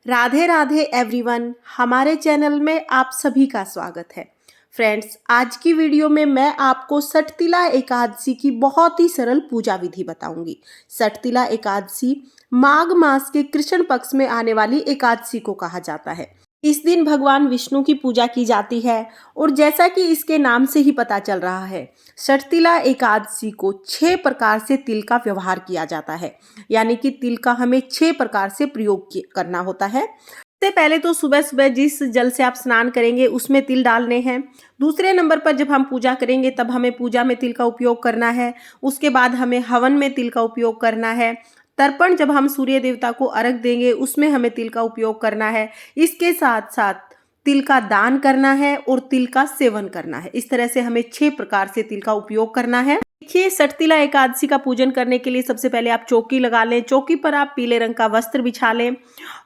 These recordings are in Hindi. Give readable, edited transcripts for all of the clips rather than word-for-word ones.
राधे राधे एवरीवन, हमारे चैनल में आप सभी का स्वागत है। फ्रेंड्स, आज की वीडियो में मैं आपको सठतिला एकादशी की बहुत ही सरल पूजा विधि बताऊंगी। सठतिला एकादशी माघ मास के कृष्ण पक्ष में आने वाली एकादशी को कहा जाता है। इस दिन भगवान विष्णु की पूजा की जाती है और जैसा कि इसके नाम से ही पता चल रहा है, सठतिला एकादशी को 6 प्रकार से तिल का व्यवहार किया जाता है। यानी कि तिल का हमें 6 प्रकार से प्रयोग करना होता है। सबसे पहले तो सुबह सुबह जिस जल से आप स्नान करेंगे उसमें तिल डालने हैं। दूसरे नंबर पर जब हम पूजा करेंगे तब हमें पूजा में तिल का उपयोग करना है। उसके बाद हमें हवन में तिल का उपयोग करना है। तर्पण जब हम सूर्य देवता को अर्घ देंगे उसमें हमें तिल का उपयोग करना है। इसके साथ साथ तिल का दान करना है और तिल का सेवन करना है। इस तरह से हमें 6 प्रकार से तिल का उपयोग करना है। देखिए, सठतिला एकादशी का पूजन करने के लिए सबसे पहले आप चौकी लगा लें। चौकी पर आप पीले रंग का वस्त्र बिछा लें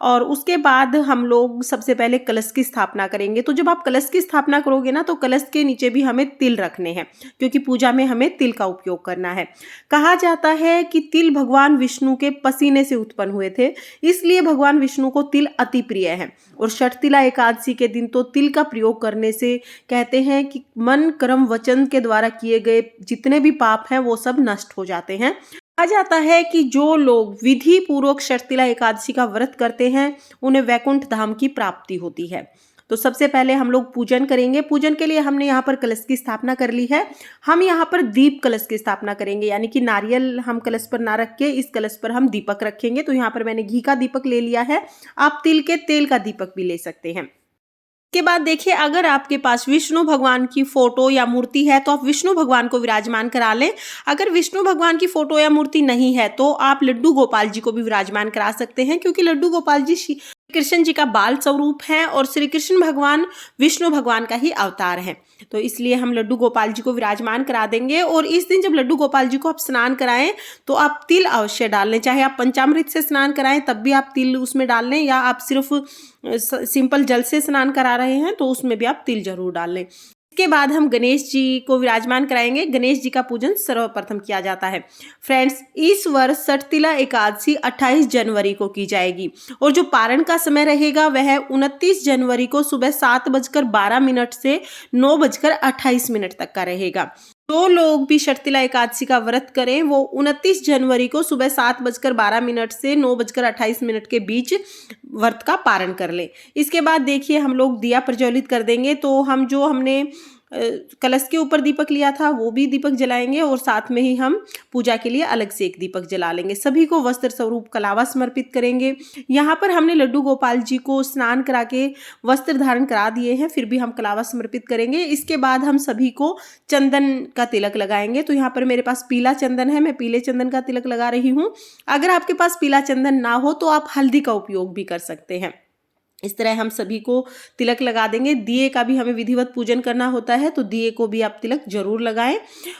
और उसके बाद हम लोग सबसे पहले कलश की स्थापना करेंगे। तो जब आप कलश की स्थापना करोगे ना, तो कलश के नीचे भी हमें तिल रखने हैं, क्योंकि पूजा में हमें तिल का उपयोग करना है। कहा जाता है कि तिल भगवान विष्णु के पसीने से उत्पन्न हुए थे, इसलिए भगवान विष्णु को तिल अति प्रिय है। और सठतिला एकादशी के दिन तो तिल का प्रयोग करने से कहते हैं कि मन कर्म वचन के द्वारा किए गए जितने भी पाप हैं वो सब नष्ट हो जाते हैं। कहा जाता है कि जो लोग विधि पूर्वक सठतिला एकादशी का व्रत करते हैं उन्हें वैकुंठ धाम की प्राप्ति होती है। तो सबसे पहले हम लोग पूजन करेंगे। पूजन के लिए हमने यहाँ पर कलश की स्थापना कर ली है। हम यहाँ पर दीप कलश की स्थापना करेंगे, यानी कि नारियल हम कलश पर ना रख के इस कलश पर हम दीपक रखेंगे। तो यहाँ पर मैंने घी का दीपक ले लिया है। आप तिल के तेल का दीपक भी ले सकते हैं। के बाद देखिए, अगर आपके पास विष्णु भगवान की फोटो या मूर्ति है तो आप विष्णु भगवान को विराजमान करा लें। अगर विष्णु भगवान की फोटो या मूर्ति नहीं है तो आप लड्डू गोपाल जी को भी विराजमान करा सकते हैं, क्योंकि लड्डू गोपाल जी कृष्ण जी का बाल स्वरूप हैं और श्री कृष्ण भगवान विष्णु भगवान का ही अवतार है। तो इसलिए हम लड्डू गोपाल जी को विराजमान करा देंगे। और इस दिन जब लड्डू गोपाल जी को आप स्नान कराएं तो आप तिल अवश्य डाल लें। चाहे आप पंचामृत से स्नान कराएं तब भी आप तिल उसमें डाल लें, या आप सिर्फ सिंपल जल से स्नान करा रहे हैं तो उसमें भी आप तिल जरूर डाल लें। इसके बाद हम गणेश जी को विराजमान कराएंगे। गणेश जी का पूजन सर्वप्रथम किया जाता है। फ्रेंड्स, इस वर्ष सठतिला एकादशी 28 जनवरी को की जाएगी और जो पारण का समय रहेगा वह 29 जनवरी को सुबह 7:12 से 9:28 तक का रहेगा। जो लोग भी सठतिला एकादशी का व्रत करें वो 29 जनवरी को सुबह 7:12 से 9:28 के बीच व्रत का पारण कर लें। इसके बाद देखिए, हम लोग दिया प्रज्वलित कर देंगे। तो हमने कलश के ऊपर दीपक लिया था वो भी दीपक जलाएंगे और साथ में ही हम पूजा के लिए अलग से एक दीपक जला लेंगे। सभी को वस्त्र स्वरूप कलावा समर्पित करेंगे। यहाँ पर हमने लड्डू गोपाल जी को स्नान करा के वस्त्र धारण करा दिए हैं, फिर भी हम कलावा समर्पित करेंगे। इसके बाद हम सभी को चंदन का तिलक लगाएंगे। तो यहाँ पर मेरे पास पीला चंदन है, मैं पीले चंदन का तिलक लगा रही हूँ। अगर आपके पास पीला चंदन ना हो तो आप हल्दी का उपयोग भी कर सकते हैं। इस तरह हम सभी को तिलक लगा देंगे। दिए का भी हमें विधिवत पूजन करना होता है, तो दिए को भी आप तिलक जरूर लगाएं।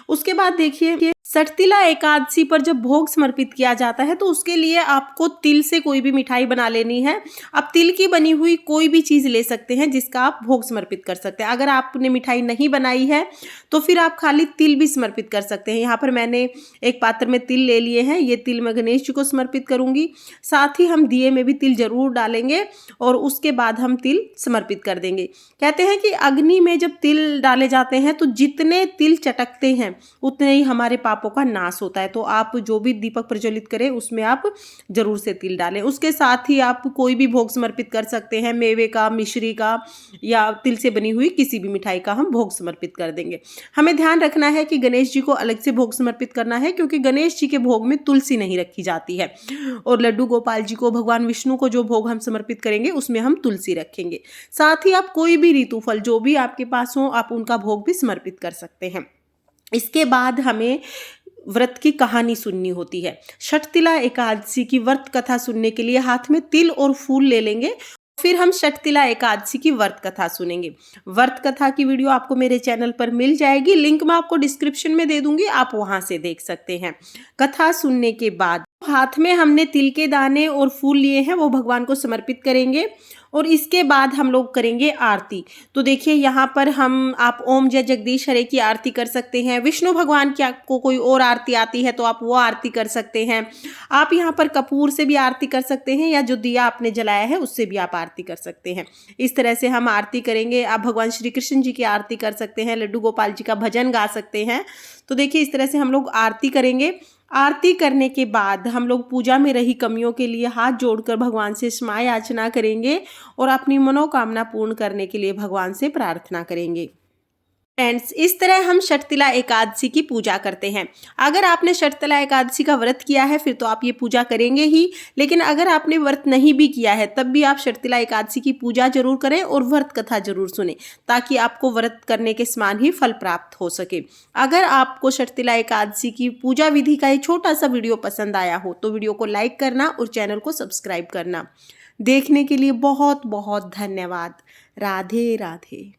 उसके बाद देखिए, सठतिला एकादशी पर जब भोग समर्पित किया जाता है तो उसके लिए आपको तिल से कोई भी मिठाई बना लेनी है। आप तिल की बनी हुई कोई भी चीज़ ले सकते हैं जिसका आप भोग समर्पित कर सकते हैं। अगर आपने मिठाई नहीं बनाई है तो फिर आप खाली तिल भी समर्पित कर सकते हैं। यहाँ पर मैंने एक पात्र में तिल ले लिए हैं। ये तिल मैं गणेश जी को समर्पित करूँगी। साथ ही हम दिए में भी तिल जरूर डालेंगे और उसके बाद हम तिल समर्पित कर देंगे। कहते हैं कि अग्नि में जब तिल डाले जाते हैं तो जितने तिल चटकते हैं उतने ही हमारे पापों का नाश होता है। तो आप जो भी दीपक प्रज्वलित करें उसमें आप जरूर से तिल डालें। उसके साथ ही आप कोई भी भोग समर्पित कर सकते हैं, मेवे का, मिश्री का या तिल से बनी हुई किसी भी मिठाई का हम भोग समर्पित कर देंगे। हमें ध्यान रखना है कि गणेश जी को अलग से भोग समर्पित करना है, क्योंकि गणेश जी के भोग में तुलसी नहीं रखी जाती है। और लड्डू गोपाल जी को, भगवान विष्णु को जो भोग हम समर्पित करेंगे उसमें हम तुलसी रखेंगे। साथ ही आप कोई भी ऋतु फल जो भी आपके पास हो आप उनका भोग भी समर्पित कर सकते हैं। इसके बाद हमें व्रत की कहानी सुननी होती है। सठतिला एकादशी की व्रत कथा सुनने के लिए हाथ में तिल और फूल ले लेंगे। फिर हम सठतिला एकादशी की व्रत कथा सुनेंगे। व्रत कथा की वीडियो आपको मेरे चैनल पर मिल जाएगी, लिंक मैं आपको डिस्क्रिप्शन में दे दूंगी, आप वहां से देख सकते हैं। कथा सुनने के बाद हाथ में हमने तिल के दाने और फूल लिए हैं वो भगवान को समर्पित करेंगे और इसके बाद हम लोग करेंगे आरती। तो देखिए यहाँ पर आप ओम जय जगदीश हरे की आरती कर सकते हैं। विष्णु भगवान की आपको कोई और आरती आती है तो आप वो आरती कर सकते हैं। आप यहाँ पर कपूर से भी आरती कर सकते हैं या जो दिया आपने जलाया है उससे भी आप आरती कर सकते हैं। इस तरह से हम आरती करेंगे। आप भगवान श्री कृष्ण जी की आरती कर सकते हैं, लड्डू गोपाल जी का भजन गा सकते हैं। तो देखिए इस तरह से हम लोग आरती करेंगे। आरती करने के बाद हम लोग पूजा में रही कमियों के लिए हाथ जोड़कर भगवान से क्षमा याचना करेंगे और अपनी मनोकामना पूर्ण करने के लिए भगवान से प्रार्थना करेंगे। फ्रेंड्स, इस तरह हम षटतिला एकादशी की पूजा करते हैं। अगर आपने षटतिला एकादशी का व्रत किया है फिर तो आप ये पूजा करेंगे ही, लेकिन अगर आपने व्रत नहीं भी किया है तब भी आप षटतिला एकादशी की पूजा जरूर करें और व्रत कथा जरूर सुने, ताकि आपको व्रत करने के समान ही फल प्राप्त हो सके। अगर आपको षटतिला एकादशी की पूजा विधि का ये छोटा सा वीडियो पसंद आया हो तो वीडियो को लाइक करना और चैनल को सब्सक्राइब करना। देखने के लिए बहुत बहुत धन्यवाद। राधे राधे।